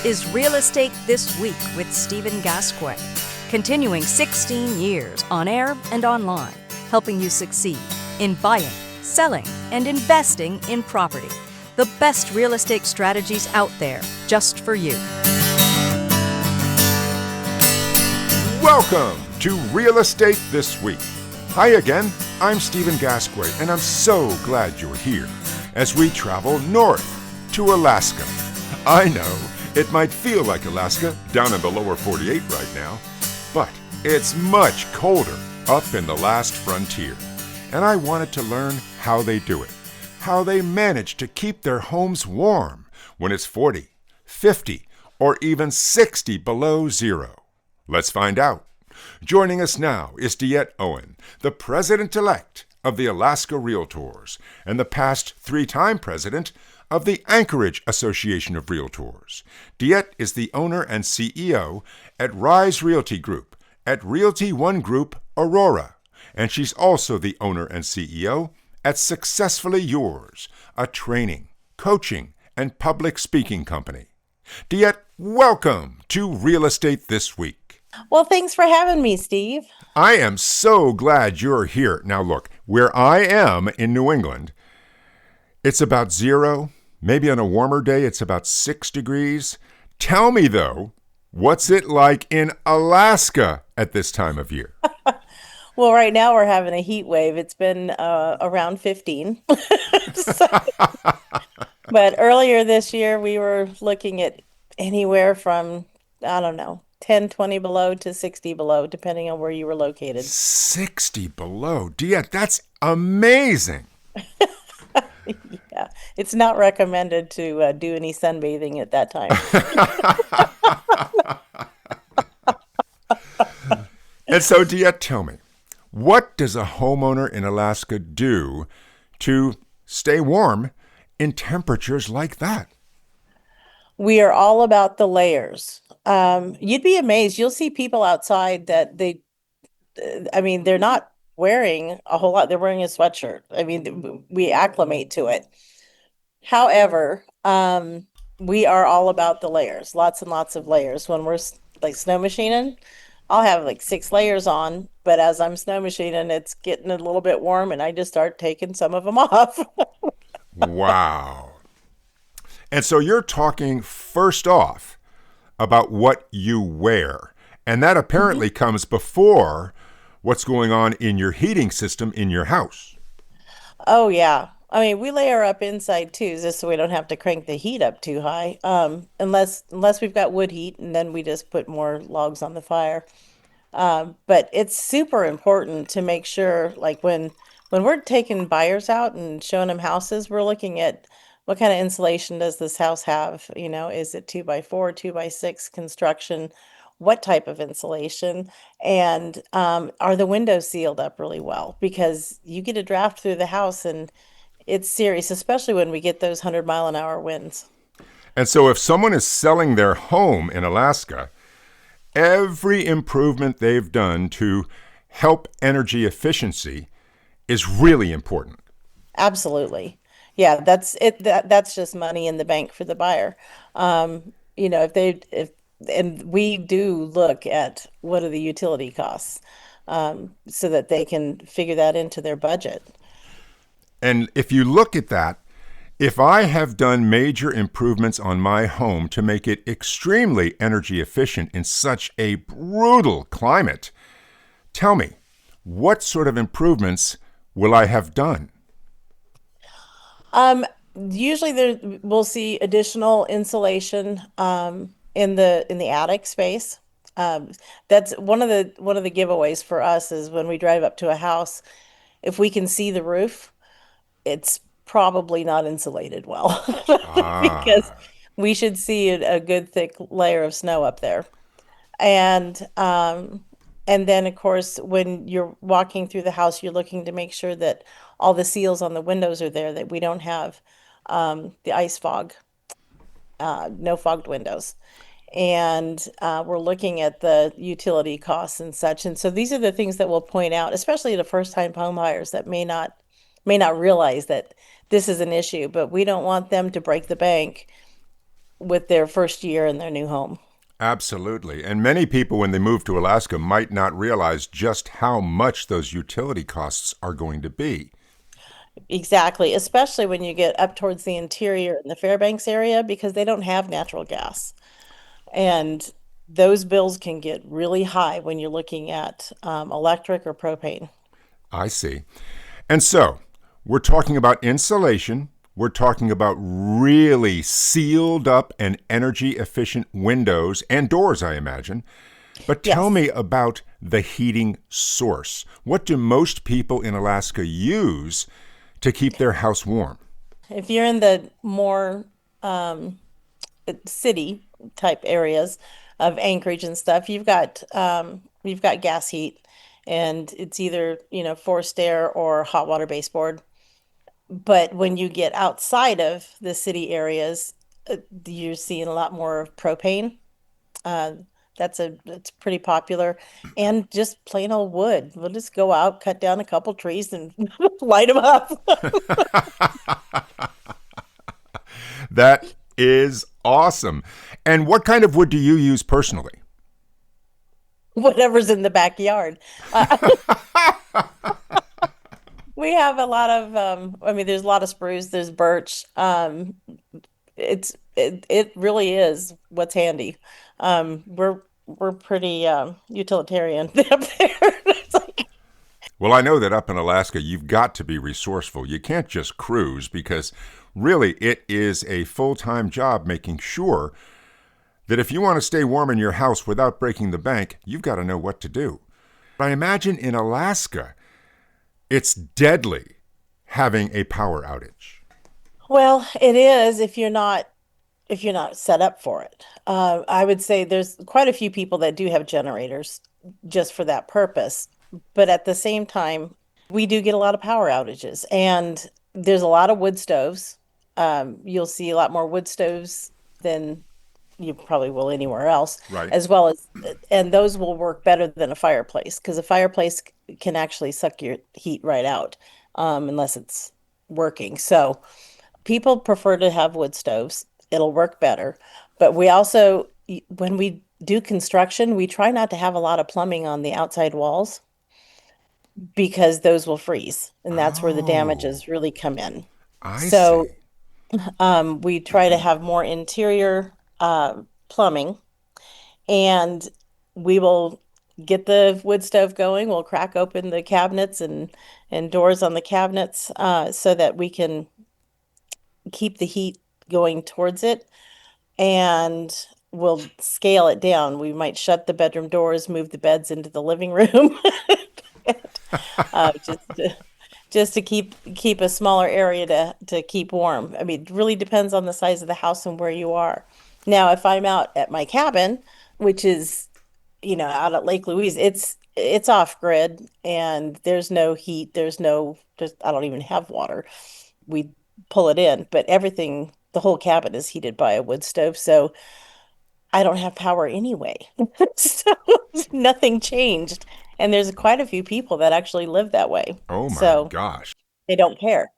This is Real Estate This Week with Stephen Gasque, continuing 16 years on air and online, helping you succeed in buying, selling, and investing in property. The best real estate strategies out there just for you. Welcome to Real Estate This Week. Hi again, I'm Stephen Gasque, and I'm so glad you're here as we travel north to Alaska. I know it might feel like Alaska down in the lower 48 right now, but it's much colder up in the last frontier. And I wanted to learn how they do it, how they manage to keep their homes warm when it's 40, 50, or even 60 below zero. Let's find out. Joining us now is D'Ette Owen, the president-elect of the Alaska Realtors and the past three-time president of the Anchorage Association of Realtors. D'Ette is the owner and CEO at Rise Realty Group at Realty One Group Aurora, and she's also the owner and CEO at Successfully Yours, a training, coaching, and public speaking company. D'Ette, welcome to Real Estate This Week. Well, thanks for having me, Steve. I am so glad you're here. Now look, where I am in New England, it's about zero. Maybe on a warmer day, it's about 6 degrees. Tell me, though, what's it like in Alaska at this time of year? Well, right now we're having a heat wave. It's been around 15. But earlier this year, we were looking at anywhere from, 10, 20 below to 60 below, depending on where you were located. 60 below. D'Ette, that's amazing. Yeah, it's not recommended to do any sunbathing at that time. And so, D'Ette, tell me, what does a homeowner in Alaska do to stay warm in temperatures like that? We are all about the layers. You'd be amazed. You'll see people outside that they're not wearing a whole lot. They're wearing a sweatshirt. We acclimate to it. However, we are all about the layers, lots and lots of layers. When we're like snow machining, I'll have like 6 layers on, but as I'm snow machining, it's getting a little bit warm and I just start taking some of them off. Wow. And so you're talking first off about what you wear, and that apparently comes before what's going on in your heating system in your house. Oh, yeah. We layer up inside too, just so we don't have to crank the heat up too high. Unless we've got wood heat, and then we just put more logs on the fire. But it's super important to make sure, like when we're taking buyers out and showing them houses, we're looking at what kind of insulation does this house have? Is it 2x4, 2x6 construction? What type of insulation? And are the windows sealed up really well? Because you get a draft through the house and it's serious, especially when we get those 100-mile-an-hour winds. And so if someone is selling their home in Alaska, every improvement they've done to help energy efficiency is really important. Absolutely. Yeah, that's it. That's just money in the bank for the buyer. And we do look at what are the utility costs, so that they can figure that into their budget. And if you look at that, if I have done major improvements on my home to make it extremely energy efficient in such a brutal climate, tell me, what sort of improvements will I have done? Usually we'll see additional insulation in the attic space. That's one of the giveaways for us is when we drive up to a house, if we can see the roof, it's probably not insulated well because we should see a good thick layer of snow up there. And then, of course, when you're walking through the house, you're looking to make sure that all the seals on the windows are there, that we don't have the ice fog, no fogged windows. And we're looking at the utility costs and such. And so these are the things that we'll point out, especially to first-time home buyers that may not realize that this is an issue, but we don't want them to break the bank with their first year in their new home. Absolutely. And many people, when they move to Alaska, might not realize just how much those utility costs are going to be. Exactly, especially when you get up towards the interior in the Fairbanks area because they don't have natural gas. And those bills can get really high when you're looking at electric or propane. I see. And so, we're talking about insulation. We're talking about really sealed up and energy efficient windows and doors, I imagine. But tell Yes. me about the heating source. What do most people in Alaska use to keep their house warm? If you're in the more city type areas of Anchorage and stuff, you've got gas heat and it's either, forced air or hot water baseboard. But when you get outside of the city areas, you're seeing a lot more of propane. Uh, that's pretty popular, and just plain old wood. We'll just go out, cut down a couple trees, and light them up. That is awesome. And what kind of wood do you use personally? Whatever's in the backyard. We have a lot of, I mean, there's a lot of spruce, there's birch. It really is what's handy. We're pretty utilitarian up there. It's like, Well, I know that up in Alaska, you've got to be resourceful. You can't just cruise because really it is a full time job making sure that if you want to stay warm in your house without breaking the bank, you've got to know what to do. I imagine in Alaska, it's deadly having a power outage. well, it is if you're not set up for it. I would say there's quite a few people that do have generators just for that purpose. But at the same time, we do get a lot of power outages, and there's a lot of wood stoves. You'll see a lot more wood stoves than you probably will anywhere else, Right. as well as, and those will work better than a fireplace because a fireplace can actually suck your heat right out, unless it's working. So people prefer to have wood stoves. It'll work better. But we also, when we do construction, we try not to have a lot of plumbing on the outside walls because those will freeze, and that's where the Oh, damages really come in. I So see. we try to have more interior plumbing, and we will get the wood stove going. We'll crack open the cabinets and doors on the cabinets so that we can keep the heat going towards it, and we'll scale it down. We might shut the bedroom doors, move the beds into the living room, just to keep a smaller area to keep warm. I mean, it really depends on the size of the house and where you are. Now, if I'm out at my cabin, which is, out at Lake Louise, it's off grid and there's no heat, there's no just I don't even have water. We pull it in, but everything, the whole cabin is heated by a wood stove, so I don't have power anyway. So nothing changed. And there's quite a few people that actually live that way. Oh my So gosh. they don't care.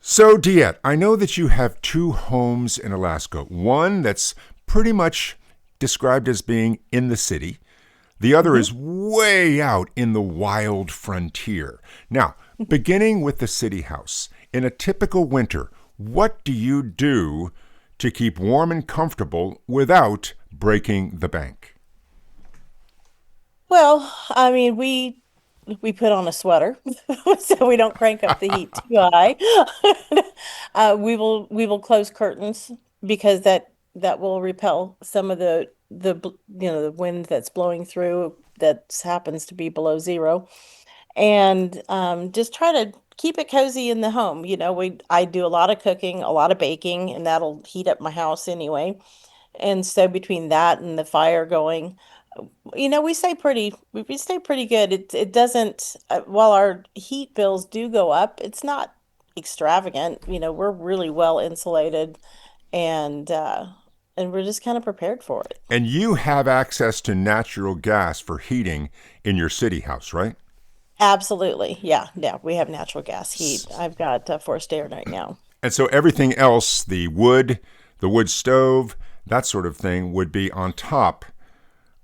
So, D'Ette, I know that you have two homes in Alaska. One that's pretty much described as being in the city. The other Mhm. is way out in the wild frontier. Now, beginning with the city house, in a typical winter, what do you do to keep warm and comfortable without breaking the bank? Well, I mean, we put on a sweater so we don't crank up the heat too high. We will close curtains because that will repel some of the wind that's blowing through that happens to be below zero, and just try to keep it cozy in the home. I do a lot of cooking, a lot of baking, and that'll heat up my house anyway. And so between that and the fire going, we stay pretty good. It doesn't while our heat bills do go up, it's not extravagant. We're really well insulated, and we're just kind of prepared for it. And you have access to natural gas for heating in your city house, right? Absolutely. Yeah, yeah, we have natural gas heat. I've got forced air right now. And so everything else, the wood, The wood stove, that sort of thing, would be on top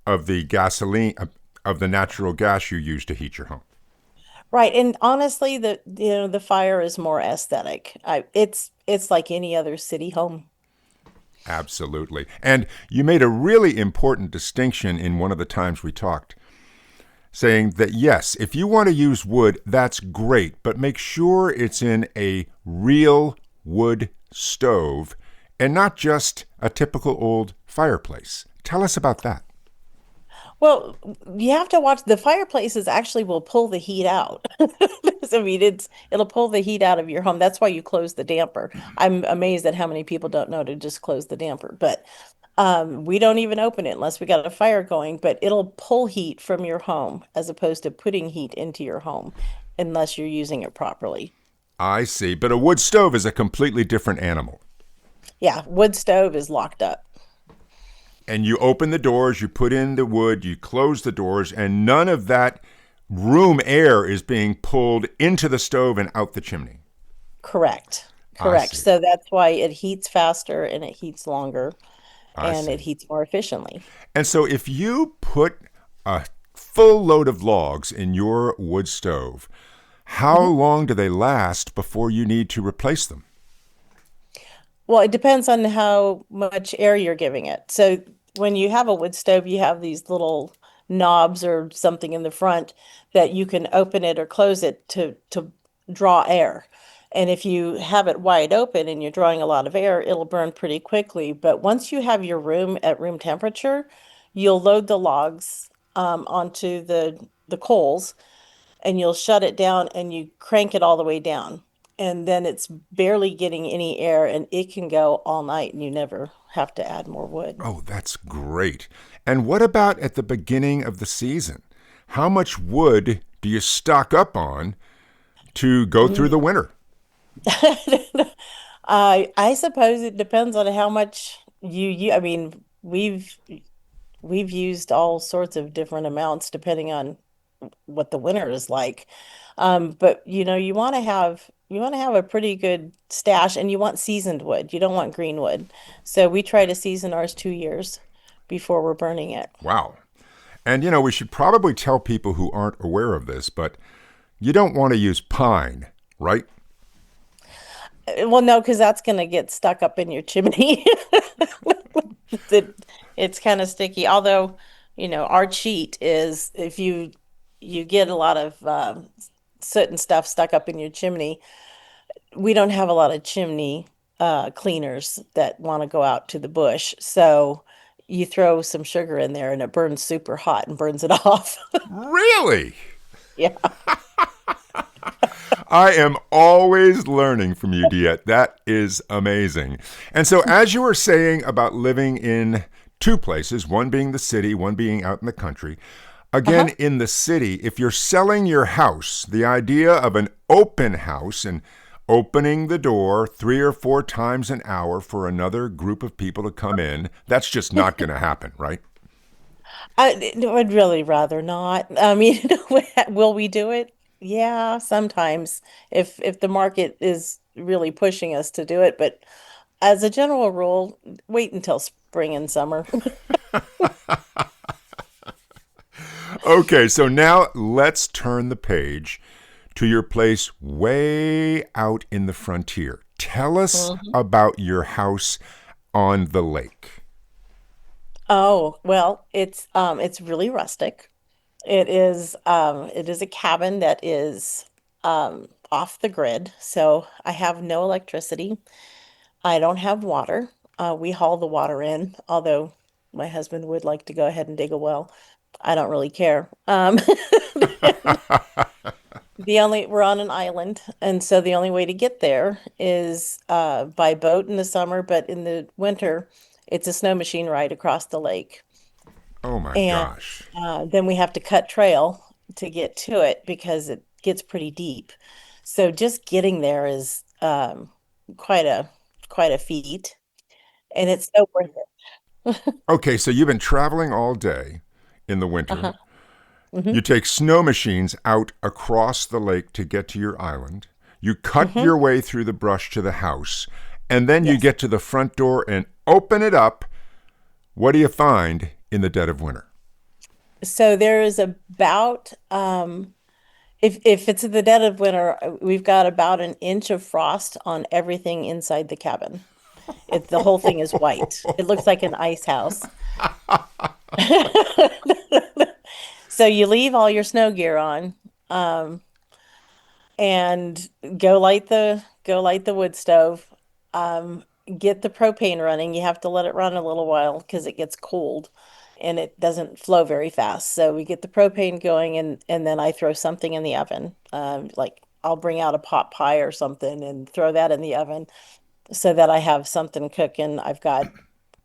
of the gasoline, of the natural gas you use to heat your home. Right. And honestly, the fire is more aesthetic. It's like any other city home. Absolutely. And you made a really important distinction in one of the times we talked, saying that yes, if you want to use wood, that's great, but make sure it's in a real wood stove and not just a typical old fireplace. Tell us about that. Well, you have to watch the fireplaces actually will pull the heat out. I mean, it'll pull the heat out of your home. That's why you close the damper. I'm amazed at how many people don't know to just close the damper. But we don't even open it unless we got a fire going, but it'll pull heat from your home as opposed to putting heat into your home unless you're using it properly. I see, but a wood stove is a completely different animal. Yeah, wood stove is locked up. And you open the doors, you put in the wood, you close the doors, and none of that room air is being pulled into the stove and out the chimney. Correct. I Correct. see. So that's why it heats faster and it heats longer I and it see. heats more efficiently. And so if you put a full load of logs in your wood stove, how Mhm. long do they last before you need to replace them? Well, it depends on how much air you're giving it. So when you have a wood stove, you have these little knobs or something in the front that you can open it or close it to draw air. And if you have it wide open and you're drawing a lot of air, it'll burn pretty quickly. But once you have your room at room temperature, you'll load the logs onto the coals and you'll shut it down and you crank it all the way down. And then it's barely getting any air and it can go all night and you never have to add more wood. Oh, that's great. And what about at the beginning of the season? How much wood do you stock up on to go through the winter? I suppose it depends on how much I mean, we've used all sorts of different amounts depending on what the winter is like. But you want to have a pretty good stash and you want seasoned wood. You don't want green wood. So we try to season ours 2 years before we're burning it. Wow. And we should probably tell people who aren't aware of this, but you don't want to use pine, right? Well, no, because that's going to get stuck up in your chimney. It's kind of sticky. Although, our cheat is if you get a lot of soot and stuff stuck up in your chimney, we don't have a lot of chimney cleaners that want to go out to the bush. So you throw some sugar in there and it burns super hot and burns it off. Really? Yeah. I am always learning from you, D'Ette. That is amazing. And so, as you were saying about living in two places, one being the city, one being out in the country, again, Uh-huh. in the city, if you're selling your house, the idea of an open house and opening the door 3 or 4 times an hour for another group of people to come in, that's just not going to happen, right? I'd really rather not. I mean, will we do it? Yeah, sometimes if the market is really pushing us to do it, but as a general rule, wait until spring and summer. Okay, so now let's turn the page to your place way out in the frontier. Tell us Mhm. about your house on the lake. Oh, well, it's really rustic. It is a cabin that is off the grid, so I have no electricity. I don't have water. We haul the water in, although my husband would like to go ahead and dig a well. I don't really care. We're on an island, and so the only way to get there is by boat in the summer, but in the winter, it's a snow machine ride across the lake. Oh my And gosh. then we have to cut trail to get to it because it gets pretty deep. So just getting there is quite a quite a feat, and it's so worth it. Okay, so you've been traveling all day in the winter. Uh-huh. Hmm. You take snow machines out across the lake to get to your island. You cut Hmm. your way through the brush to the house. And then you Yes. get to the front door and open it up. What do you find in the dead of winter? So there is about if it's in the dead of winter, we've got about an inch of frost on everything inside the cabin. The whole thing is white. It looks like an ice house. So you leave all your snow gear on, um, and go light the wood stove. Um, get the propane running. You have to let it run a little while because it gets cold and it doesn't flow very fast. So we get the propane going and then I throw something in the oven. Like I'll bring out a pot pie or something and throw that in the oven so that I have something cooking. I've got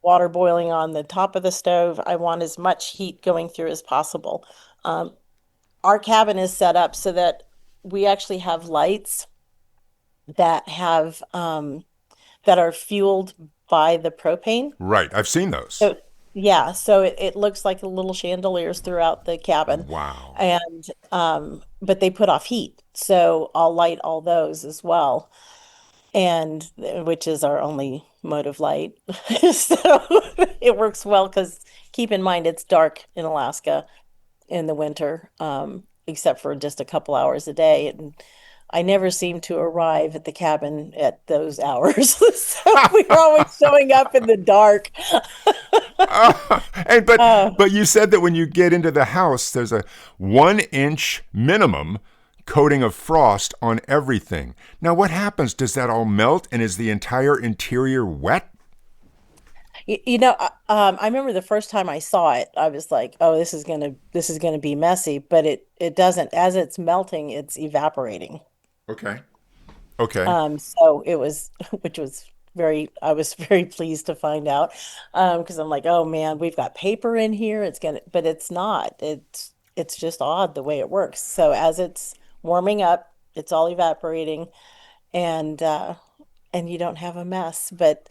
water boiling on the top of the stove. I want as much heat going through as possible. Um, our cabin is set up so that we actually have lights that have that are fueled by the propane. Right, I've seen those. So yeah, so it looks like little chandeliers throughout the cabin. Wow. And but they put off heat. So I'll light all those as well. And which is our only mode of light. So it works well because keep in mind it's dark in Alaska in the winter, except for just a couple hours a day. And I never seem to arrive at the cabin at those hours. So we're always showing up in the dark. And but Uh, but you said that when you get into the house, there's a 1 inch minimum coating of frost on everything. Now, what happens? Does that all melt, and is the entire interior wet? I remember the first time I saw it, I was like, "Oh, this is gonna be messy," but it doesn't. As it's melting, it's evaporating. Okay. Okay. So it was, which was I was very pleased to find out, because I'm like, oh man, we've got paper in here. But it's not. It's just odd the way it works. So as it's warming up, it's all evaporating, and uh, and you don't have a mess. But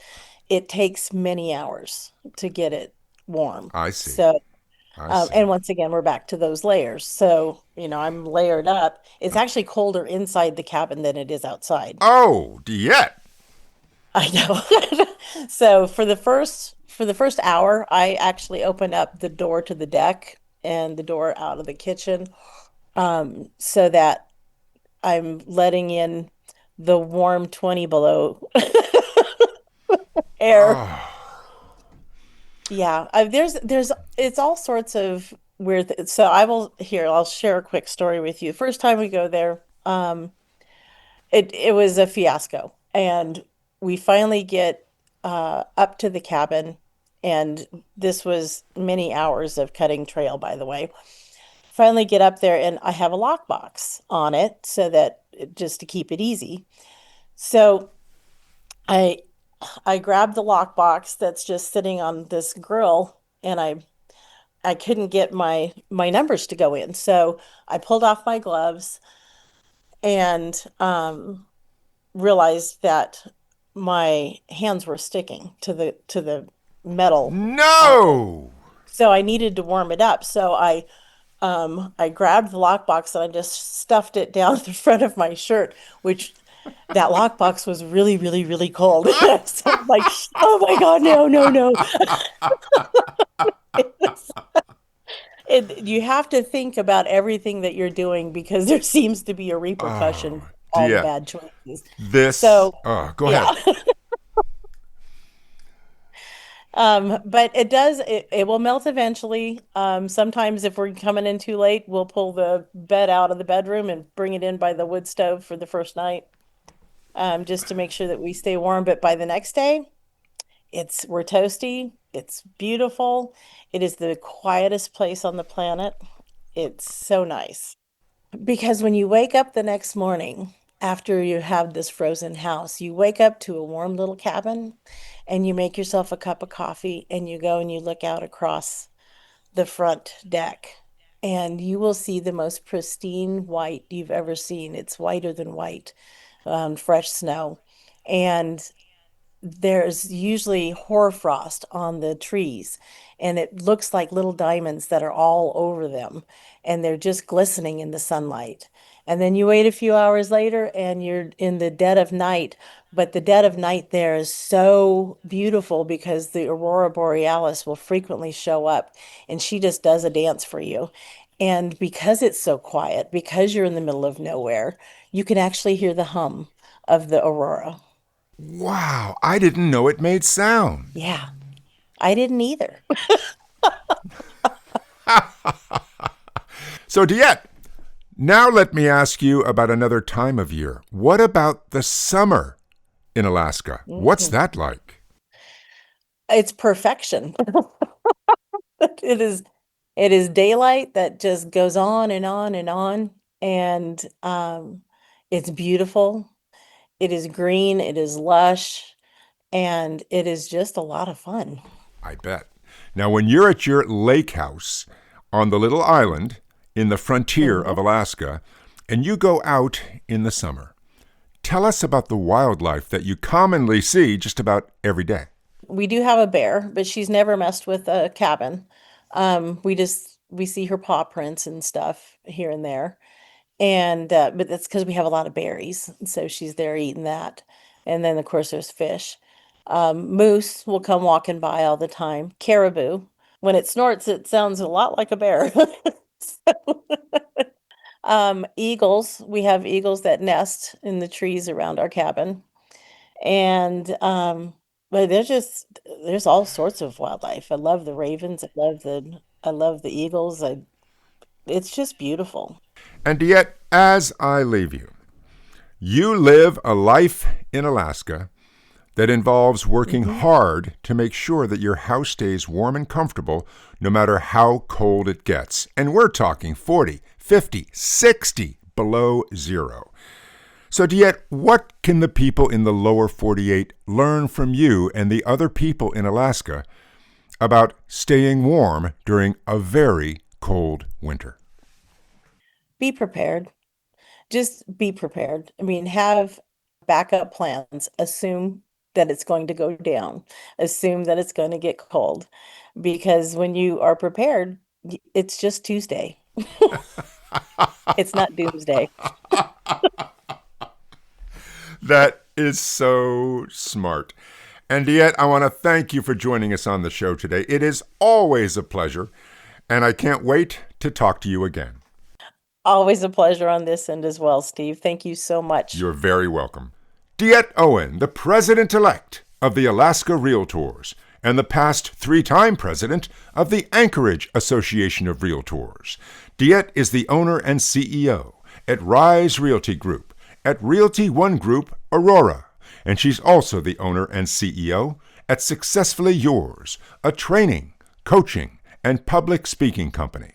it takes many hours to get it warm. I see. So I see. and once again, we're back to those layers. So, I'm layered up. It's actually colder inside the cabin than it is outside. Oh, D'Ette. I know. So for the first hour, I actually open up the door to the deck and the door out of the kitchen, so that I'm letting in the warm 20 below air. Oh, Yeah, it's all sorts of weird so I'll share a quick story with you. First time we go there, it was a fiasco, and we finally get up to the cabin, and this was many hours of cutting trail, by the way. Finally get up there, and I have a lockbox on it so that just to keep it easy. So I I grabbed the lockbox that's just sitting on this grill, and I couldn't get my numbers to go in. So I pulled off my gloves and realized that my hands were sticking to the metal. no. So I needed to warm it up. So I grabbed the lockbox and I just stuffed it down the front of my shirt, which that lockbox was really, really, really cold. So I'm like, oh my God, no, no, no. You have to think about everything that you're doing because there seems to be a repercussion Oh, for all the D'Ette. bad choices. This. So, Oh, go yeah. ahead. But it will melt eventually. Sometimes if we're coming in too late, we'll pull the bed out of the bedroom and bring it in by the wood stove for the first night, just to make sure that we stay warm. But by the next day, we're toasty. It's beautiful. It is the quietest place on the planet. It's so nice. Because when you wake up the next morning after you have this frozen house, you wake up to a warm little cabin and you make yourself a cup of coffee and you go and you look out across the front deck and you will see the most pristine white you've ever seen. It's whiter than white, fresh snow. And there's usually hoarfrost on the trees, and it looks like little diamonds that are all over them, and they're just glistening in the sunlight. And then you wait a few hours later and you're in the dead of night. But the dead of night there is so beautiful because the aurora borealis will frequently show up and she just does a dance for you. And because it's so quiet, because you're in the middle of nowhere, you can actually hear the hum of the aurora. Wow, I didn't know it made sound. Yeah, I didn't either. So, D'Ette, now let me ask you about another time of year. What about the summer in Alaska? What's Mhm. that like? It's perfection. It is it is daylight that just goes on and on and on. And it's beautiful. It is green, it is lush, and it is just a lot of fun. I bet. Now, when you're at your lake house on the little island in the frontier of Mhm. Alaska, and you go out in the summer, tell us about the wildlife that you commonly see just about every day. We do have a bear, but she's never messed with a cabin. We see her paw prints and stuff here and there. And but that's because we have a lot of berries, and so she's there eating that. And then of course there's fish. Moose will come walking by all the time. Caribou, when it snorts, it sounds a lot like a bear. Eagles, we have eagles that nest in the trees around our cabin. And but there's all sorts of wildlife. I love the ravens. I love the eagles. It's just beautiful. And yet, as I leave you, you live a life in Alaska that involves working Hmm. hard to make sure that your house stays warm and comfortable no matter how cold it gets. And we're talking 40, 50, 60 below zero. So, D'Ette, what can the people in the lower 48 learn from you and the other people in Alaska about staying warm during a very cold winter? Be prepared. Just be prepared. I mean, have backup plans. Assume that it's going to go down. Assume that it's going to get cold. Because when you are prepared, it's just Tuesday. It's not doomsday. That is so smart. And D'Ette, I want to thank you for joining us on the show today. It is always a pleasure, and I can't wait to talk to you again. Always a pleasure on this end as well, Steve. Thank you so much. You're very welcome. D'Ette Owen, the president-elect of the Alaska Realtors and the past three-time president of the Anchorage Association of Realtors. D'Ette is the owner and CEO at Rise Realty Group, at Realty One Group Aurora, and she's also the owner and CEO at Successfully Yours, a training, coaching, and public speaking company.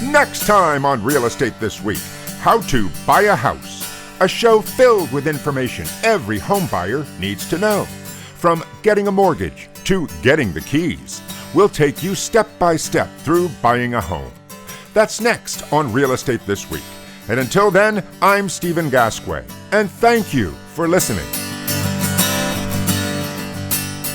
Next time on Real Estate This Week, how to buy a house, a show filled with information every home buyer needs to know. From getting a mortgage to getting the keys, we'll take you step by step through buying a home. That's next on Real Estate This Week. And until then, I'm Stephen Gasque, and thank you for listening.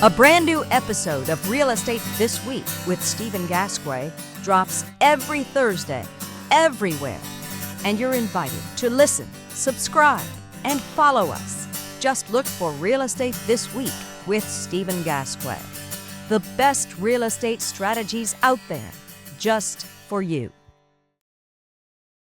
A brand new episode of Real Estate This Week with Stephen Gasque drops every Thursday, everywhere. And you're invited to listen, subscribe, and follow us. Just look for Real Estate This Week with Stephen Gasque. The best real estate strategies out there, just for you.